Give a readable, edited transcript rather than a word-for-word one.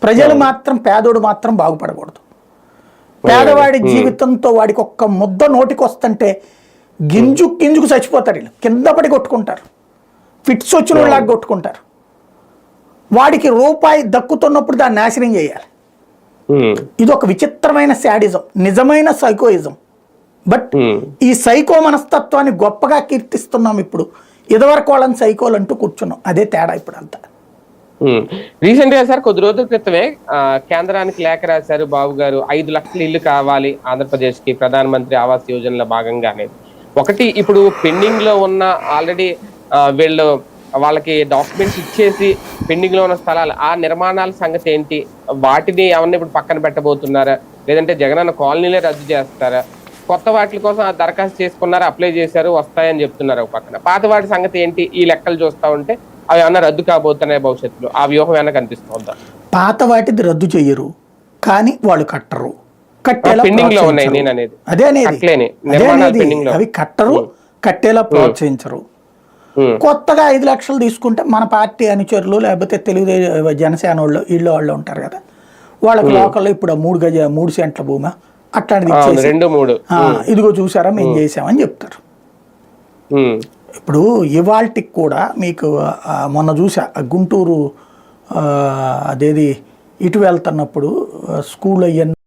ప్రజలు మాత్రం, పేదోడు మాత్రం బాగుపడకూడదు. పేదవాడి జీవితంతో వాడికి ఒక్క ముద్ద నోటికి వస్తుంటే గింజుకు చచ్చిపోతారు. వీళ్ళు కింద పడి కొట్టుకుంటారు, ఫిట్స్ వచ్చిన వాళ్ళకి కొట్టుకుంటారు. వాడికి రూపాయి దక్కుతున్నప్పుడు దాన్ని నాశనం చేయాలి. ఇది ఒక విచిత్రమైన శాడిజం, నిజమైన సైకోయిజం. బట్ ఈ సైకో మనస్తత్వాన్ని గొప్పగా కీర్తిస్తున్నాం ఇప్పుడు. ఇదివరకు వాళ్ళని సైకోలు అంటూ కూర్చున్నాం. అదే తేడా ఇప్పుడు అంతా. రీసెంట్ గా సార్ కొద్ది రోజుల క్రితమే కేంద్రానికి లేఖ రాశారు బాబు గారు. 5 లక్షల ఇల్లు కావాలి ఆంధ్రప్రదేశ్ కి ప్రధానమంత్రి ఆవాస్ యోజనలో భాగంగానే. ఒకటి ఇప్పుడు పెండింగ్ లో ఉన్న ఆల్రెడీ వాళ్ళకి డాక్యుమెంట్స్ ఇచ్చేసి పెండింగ్ లో ఉన్న స్థలాలు, ఆ నిర్మాణాల సంగతి ఏంటి? వాటిని ఏమన్నా ఇప్పుడు పక్కన పెట్టబోతున్నారా, లేదంటే జగనన్న కాలనీలే రద్దు చేస్తారా? కొత్త వాటి కోసం ఆ దరఖాస్తు చేసుకున్నారు, అప్లై చేశారు, వస్తాయని చెప్తున్నారు ఒక పక్కన. పాత వాటి సంగతి ఏంటి? ఈ లెక్కలు చూస్తా ఉంటే అవి ఏమన్నా రద్దు కాబోతున్నాయి భవిష్యత్తులో? ఆ వ్యూహం ఏమైనా కనిపిస్తుందా? పాత వాటిది రద్దు చెయ్యరు, కానీ వాళ్ళు కట్టరు. పెండింగ్ లో ఉన్నాయి నేను అనేది. అవి కట్టరు, కట్టేలా ప్రోత్సహించరు. కొత్తగా 5 లక్షలు తీసుకుంటే మన పార్టీ అనుచరులు లేకపోతే తెలుగుదేశం జనసేన వాళ్ళు వాళ్ళు ఉంటారు కదా, వాళ్ళకి లోకల్లో ఇప్పుడు 3 సెంట్ల భూమి అట్లాంటిది ఇచ్చేసి ఇదిగో చూసారా మేము చేసామని చెప్తారు. ఇప్పుడు ఇవాల్టికి కూడా మీకు మొన్న చూసా గుంటూరు అదేది ఇటు వెళ్తున్నప్పుడు స్కూల్ అయ్యన్న